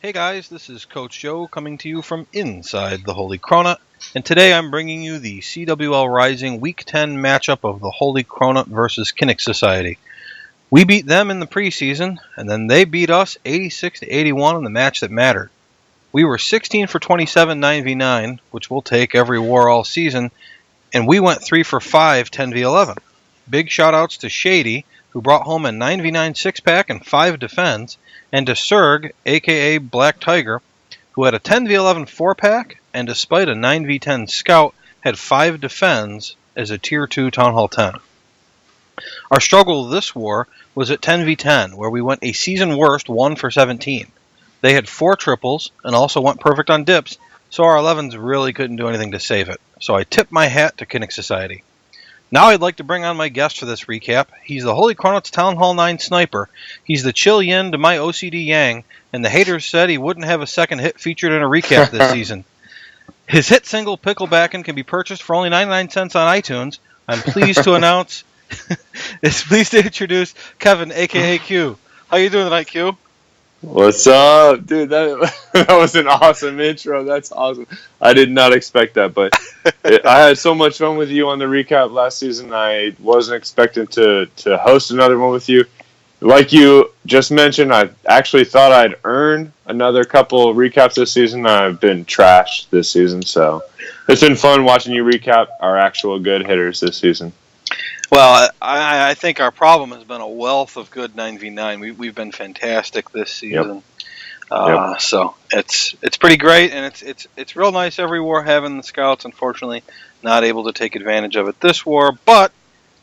Hey guys, this is Coach Joe coming to you from inside the Holy Cronut, and today I'm bringing you the CWL Rising Week 10 matchup of the Holy Cronut versus Kinnick Society. We beat them in the preseason, and then they beat us 86-81 in the match that mattered. We were 16 for 27 9v9, which we'll take every war all season, and we went 3 for 5 10v11. Big shout-outs to Shady, who brought home a 9v9 6-pack and 5 defends, and to Serg, a.k.a. Black Tiger, who had a 10v11 4-pack, and despite a 9v10 scout, had 5 defends as a Tier 2 Town Hall 10. Our struggle this war was at 10v10, where we went a season worst 1 for 17. They had 4 triples, and also went perfect on dips, so our 11s really couldn't do anything to save it. So I tip my hat to Kinnick Society. Now I'd like to bring on my guest for this recap. He's the Holy Cronuts Town Hall 9 sniper. He's the chill yin to my OCD yang, and the haters said he wouldn't have a second hit featured in a recap this season. His hit single, Picklebackin', can be purchased for only 99 cents on iTunes. I'm pleased to announce, pleased to introduce Kevin, a.k.a. Q. How you doing tonight, Q? What's up, dude? That was an awesome intro. That's awesome. I did not expect that, but I had so much fun with you on the recap last season. I wasn't expecting to host another one with you. Like you just mentioned, I actually thought I'd earn another couple recaps this season. I've been trashed this season, so it's been fun watching you recap our actual good hitters this season. Well, I think our problem has been a wealth of good 9v9. We've been fantastic this season. Yep. So it's pretty great, and it's real nice every war having the scouts. Unfortunately, not able to take advantage of it this war, but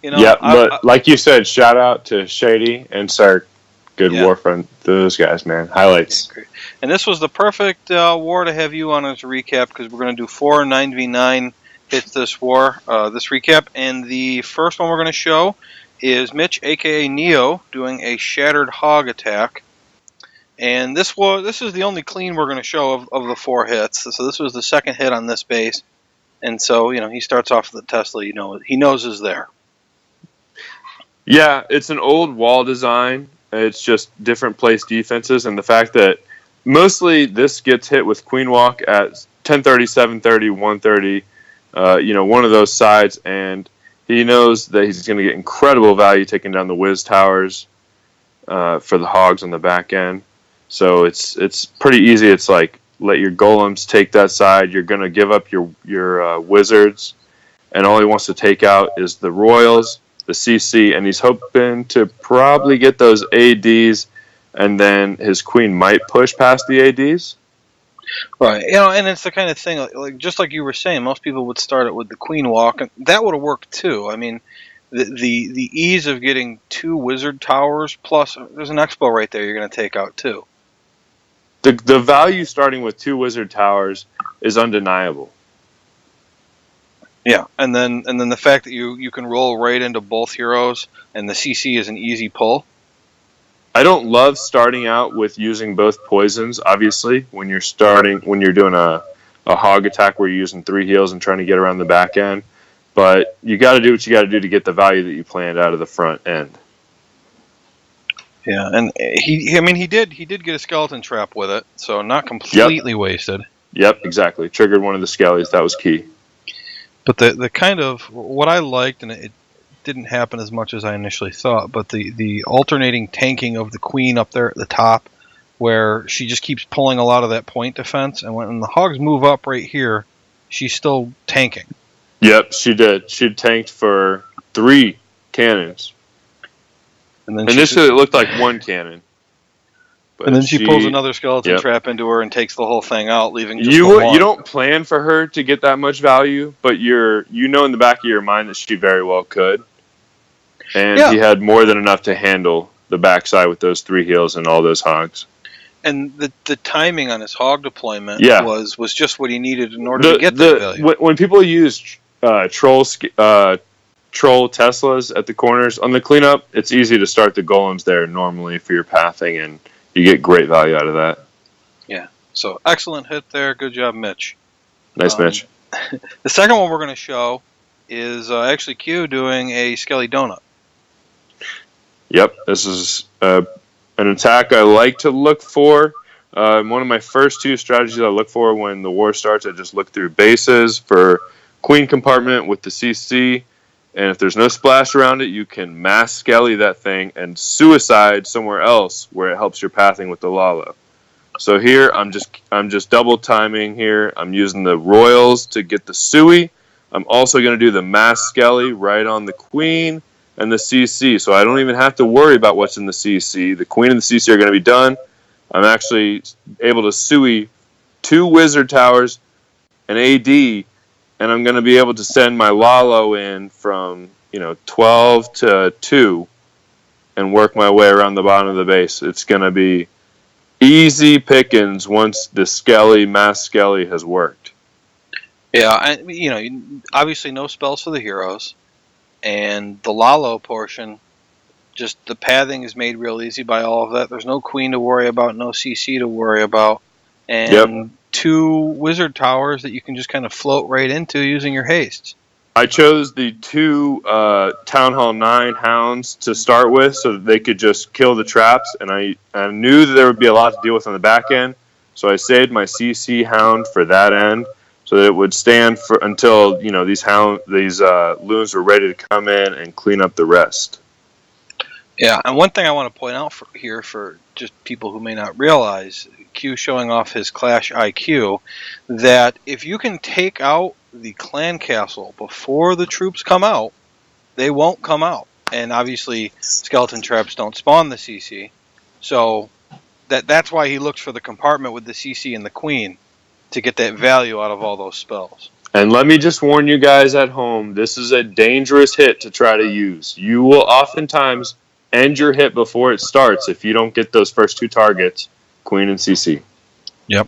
you know. Yeah, but like you said, shout out to Shady and Sark. Good war from those guys, man. Highlights. Yeah, and this was the perfect war to have you on as a recap, because we're going to do 4 9v9 hits this war, this recap, and the first one we're going to show is Mitch, aka Neo, doing a shattered hog attack. And this is the only clean we're going to show of the 4 hits. So this was the second hit on this base, and so he starts off with the Tesla. He knows is there. Yeah, it's an old wall design. It's just different place defenses, and the fact that mostly this gets hit with queen walk at 1030, 730, 130. One of those sides, and he knows that he's going to get incredible value taking down the whiz towers for the hogs on the back end. So it's pretty easy. It's like, let your golems take that side. You're going to give up your wizards, and all he wants to take out is the royals, the CC, and he's hoping to probably get those ADs, and then his queen might push past the ADs. Right, and it's the kind of thing, like just like you were saying, most people would start it with the queen walk, and that would have worked too. I mean, the ease of getting 2 wizard towers, plus there's an expo right there you're going to take out too. The value starting with 2 wizard towers is undeniable. Yeah, and then the fact that you can roll right into both heroes, and the CC is an easy pull. I don't love starting out with using both poisons, obviously, when you're doing a hog attack where you're using 3 heals and trying to get around the back end. But you got to do what you got to do to get the value that you planned out of the front end. Yeah, and he did get a skeleton trap with it, so not completely wasted. Yep, exactly. Triggered one of the skellies. That was key. But the kind of what I liked, and it didn't happen as much as I initially thought, but the alternating tanking of the queen up there at the top, where she just keeps pulling a lot of that point defense, and when the hogs move up right here, she's still tanking. Yep, she did. She tanked for 3 cannons. And then initially it looked like 1 cannon. But and then she pulls another skeleton trap into her and takes the whole thing out, leaving just you don't plan for her to get that much value, but you know in the back of your mind that she very well could. And he had more than enough to handle the backside with those 3 heals and all those hogs. And the timing on his hog deployment was just what he needed in order to get that value. When people use troll Teslas at the corners on the cleanup, it's easy to start the golems there normally for your pathing, and you get great value out of that. Yeah. So excellent hit there. Good job, Mitch. Nice, Mitch. The second one we're going to show is actually Q doing a Skelly Donut. Yep, this is an attack I like to look for One of my first two strategies I look for when the war starts, I just look through bases for queen compartment with the CC. And if there's no splash around it, you can mass skelly that thing and suicide somewhere else where it helps your pathing with the Lalo. So here I'm just double timing here. I'm using the royals to get the Sui. I'm also going to do the mass skelly right on the queen and the CC. So I don't even have to worry about what's in the CC. The queen and the CC are going to be done. I'm actually able to Sui 2 wizard towers, an AD, and I'm going to be able to send my Lalo in from 12 to 2 and work my way around the bottom of the base. It's going to be easy pickings once the Skelly, mass Skelly has worked. Yeah, obviously no spells for the heroes, and the Lalo portion, just the pathing is made real easy by all of that. There's no queen to worry about, no CC to worry about, and 2 wizard towers that you can just kind of float right into using your hastes. I chose the 2 Town Hall 9 hounds to start with so that they could just kill the traps, and I knew that there would be a lot to deal with on the back end, so I saved my CC hound for that end so that it would stand for until these loons were ready to come in and clean up the rest. Yeah, and one thing I want to point out here for just people who may not realize, Q showing off his Clash IQ, that if you can take out the clan castle before the troops come out, they won't come out. And obviously, skeleton traps don't spawn the CC, so that's why he looks for the compartment with the CC and the queen to get that value out of all those spells. And let me just warn you guys at home, this is a dangerous hit to try to use. You will oftentimes end your hit before it starts if you don't get those first 2 targets, queen and CC. Yep.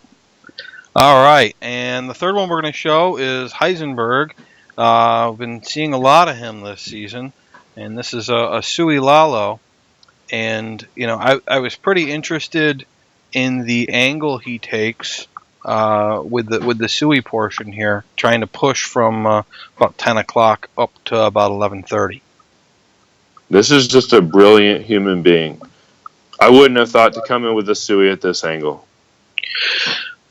All right, and the third one we're going to show is Heisenberg. I've been seeing a lot of him this season, and this is a Sui Lalo. And I was pretty interested in the angle he takes with the Sui portion here, trying to push from about 10 o'clock up to about 11:30. This is just a brilliant human being. I wouldn't have thought to come in with a Sui at this angle.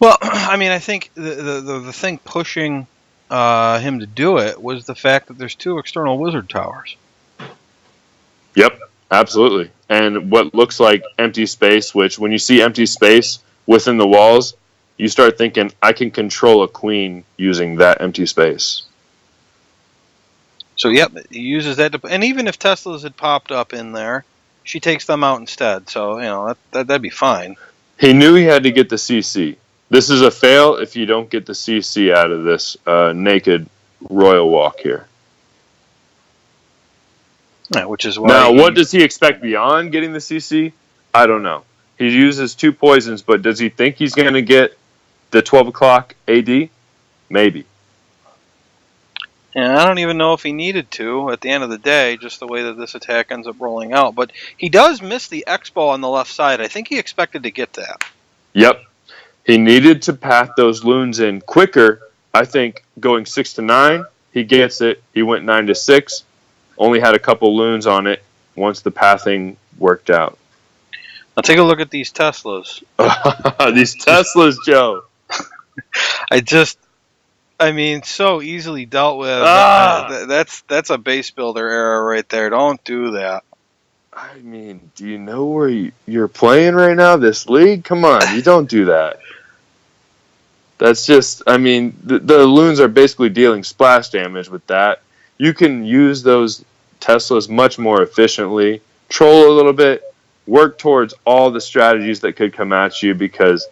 Well, I mean, I think the thing pushing him to do it was the fact that there's 2 external wizard towers. Yep, absolutely. And what looks like empty space, which when you see empty space within the walls, you start thinking, I can control a queen using that empty space. So, yep, he uses that. And even if Teslas had popped up in there, she takes them out instead. So, that'd be fine. He knew he had to get the CC. This is a fail if you don't get the CC out of this naked royal walk here. Yeah, which is why. Now, what does he expect beyond getting the CC? I don't know. He uses 2 poisons, but does he think he's going to get the 12 o'clock AD? Maybe. And I don't even know if he needed to at the end of the day, just the way that this attack ends up rolling out. But he does miss the X-ball on the left side. I think he expected to get that. Yep. He needed to path those loons in quicker. I think going 6 to 9, he gets it. He went 9 to 6, only had a couple loons on it once the pathing worked out. Now take a look at these Teslas. These Teslas, Joe. So easily dealt with. That's a base builder error right there. Don't do that. I mean, do you know where you're playing right now? This league? Come on, you don't do that. That's just, the loons are basically dealing splash damage with that. You can use those Teslas much more efficiently, troll a little bit, work towards all the strategies that could come at you, because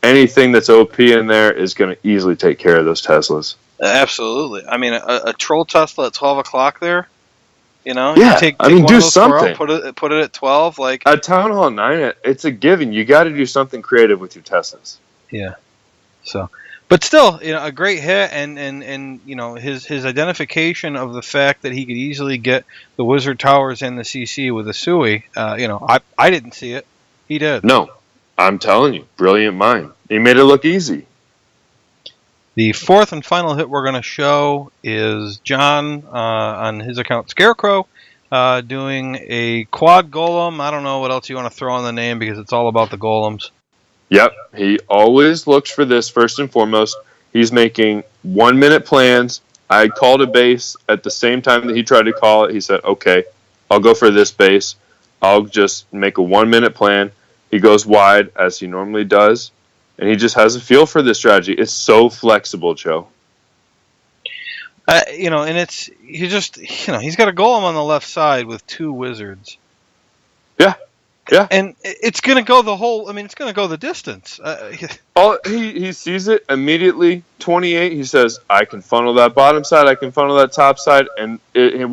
anything that's OP in there is going to easily take care of those Teslas. Absolutely. I mean, a troll Tesla at 12 o'clock there, Yeah, you take do something. Out, put it at 12. Like at Town Hall 9, it's a given. You got to do something creative with your Teslas. Yeah. So, but still, a great hit, and his identification of the fact that he could easily get the wizard towers and the CC with a Sui. I didn't see it. He did. No, I'm telling you, brilliant mind. He made it look easy. The fourth and final hit we're going to show is John on his account Scarecrow doing a quad golem. I don't know what else you want to throw on the name because it's all about the golems. Yep, he always looks for this first and foremost. He's making 1 minute plans. I called a base at the same time that he tried to call it. He said, okay, I'll go for this base. I'll just make a 1 minute plan. He goes wide as he normally does, and he just has a feel for this strategy. It's so flexible, Joe. And he's got a golem on the left side with 2 wizards. Yeah. Yeah, and it's going to go it's going to go the distance. He sees it immediately. 28. He says, "I can funnel that bottom side. I can funnel that top side." And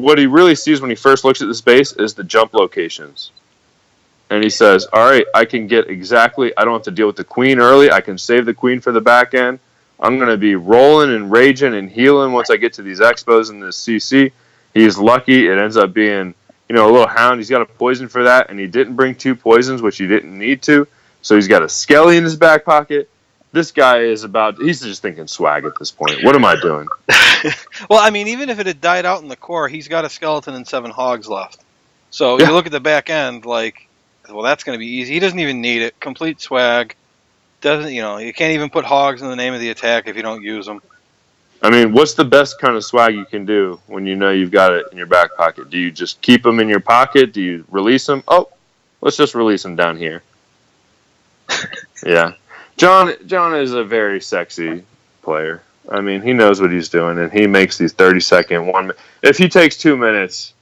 what he really sees when he first looks at the space is the jump locations. And he says, "All right, I can get exactly. I don't have to deal with the queen early. I can save the queen for the back end. I'm going to be rolling and raging and healing once I get to these expos and this CC." He's lucky. It ends up being, a little hound. He's got a poison for that, and he didn't bring 2 poisons, which he didn't need to. So he's got a skelly in his back pocket. This guy he's just thinking swag at this point. What am I doing? Well, even if it had died out in the core, he's got a skeleton and 7 hogs left. So you look at the back end, that's going to be easy. He doesn't even need it. Complete swag. Doesn't, you can't even put hogs in the name of the attack if you don't use them. What's the best kind of swag you can do when you know you've got it in your back pocket? Do you just keep them in your pocket? Do you release them? Oh, let's just release them down here. Yeah. John is a very sexy player. He knows what he's doing, and he makes these 30-second 1 minute. If he takes 2 minutes,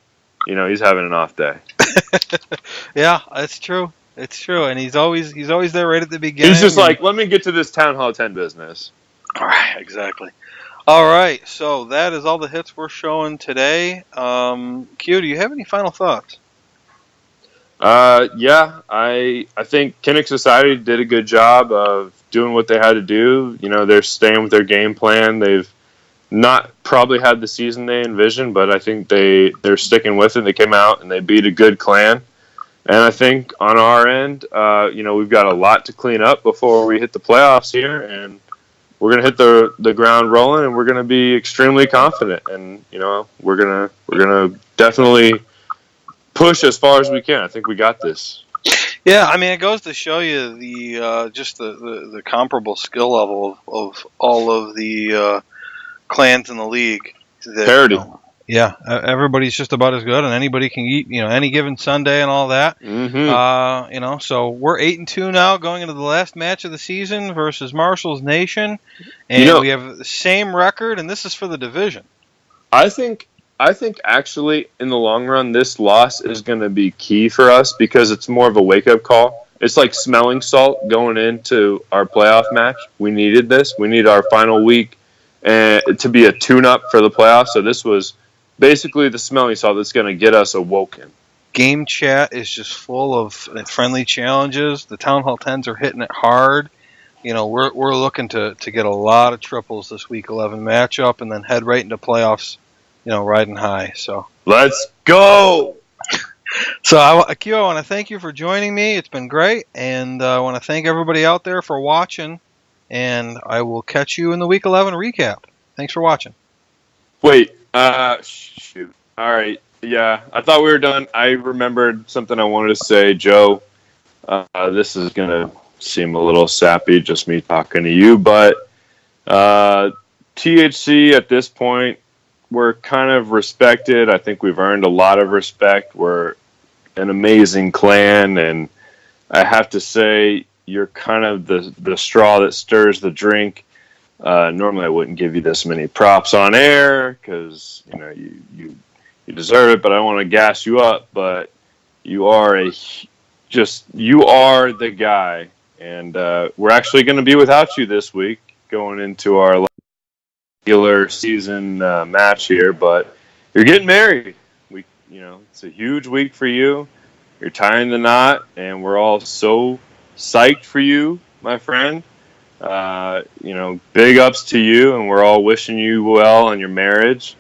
he's having an off day. Yeah, it's true. It's true, and he's always there right at the beginning. He's just like, let me get to this Town Hall 10 business. All right, exactly. All right, so that is all the hits we're showing today. Q, do you have any final thoughts? Yeah, I think Kinnick Society did a good job of doing what they had to do. They're staying with their game plan. They've not probably had the season they envisioned, but I think they're sticking with it. They came out and they beat a good clan. And I think on our end, we've got a lot to clean up before we hit the playoffs here, and we're gonna hit the ground rolling, and we're gonna be extremely confident, and we're gonna definitely push as far as we can. I think we got this. Yeah, it goes to show you the comparable skill level of all of the clans in the league. Parity. Yeah, everybody's just about as good, and anybody can eat, any given Sunday and all that. Mm-hmm. So we're 8-2 now, going into the last match of the season versus Marshall's Nation, and we have the same record, and this is for the division. I think actually in the long run, this loss is going to be key for us because it's more of a wake-up call. It's like smelling salt going into our playoff match. We needed this. We need our final week to be a tune-up for the playoffs. So this was basically the smelling salt that's going to get us awoken. Game chat is just full of friendly challenges. The Town Hall 10s are hitting it hard. We're looking to get a lot of triples this week 11 matchup and then head right into playoffs, riding high. So let's go. So, Q, I want to thank you for joining me. It's been great, and I want to thank everybody out there for watching. And I will catch you in the Week 11 recap. Thanks for watching. Wait. Shoot. All right. Yeah, I thought we were done. I remembered something I wanted to say, Joe. This is going to seem a little sappy, just me talking to you, but THC at this point, we're kind of respected. I think we've earned a lot of respect. We're an amazing clan, and I have to say, you're kind of the straw that stirs the drink. Normally, I wouldn't give you this many props on air because you deserve it, but I don't want to gas you up. But you are the guy, and we're actually going to be without you this week going into our regular season match here. But you're getting married. It's a huge week for you. You're tying the knot, and we're all so psyched for you, my friend. Big ups to you, and we're all wishing you well in your marriage.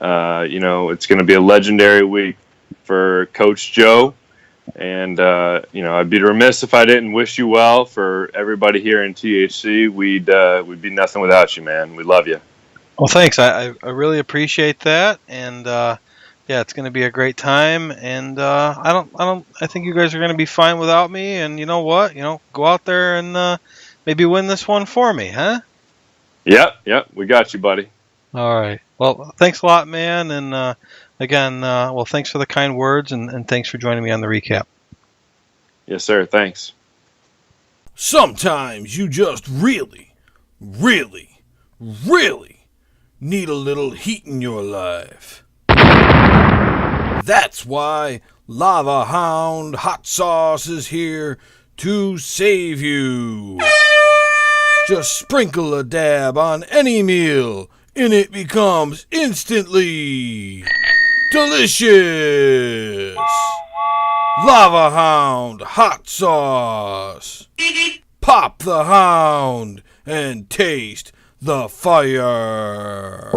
It's going to be a legendary week for Coach Joe, and I'd be remiss if I didn't wish you well. For everybody here in THC, we'd be nothing without you, man. We love you. Well, thanks. I really appreciate that, and Yeah, it's going to be a great time, and I think you guys are going to be fine without me. And you know what? Go out there and maybe win this one for me, huh? Yep, we got you, buddy. All right. Well, thanks a lot, man. And again, thanks for the kind words, and thanks for joining me on the recap. Yes, sir. Thanks. Sometimes you just really, really, really need a little heat in your life. That's why Lava Hound Hot Sauce is here to save you. Just sprinkle a dab on any meal, and it becomes instantly delicious. Lava Hound Hot Sauce. Pop the hound and taste the fire.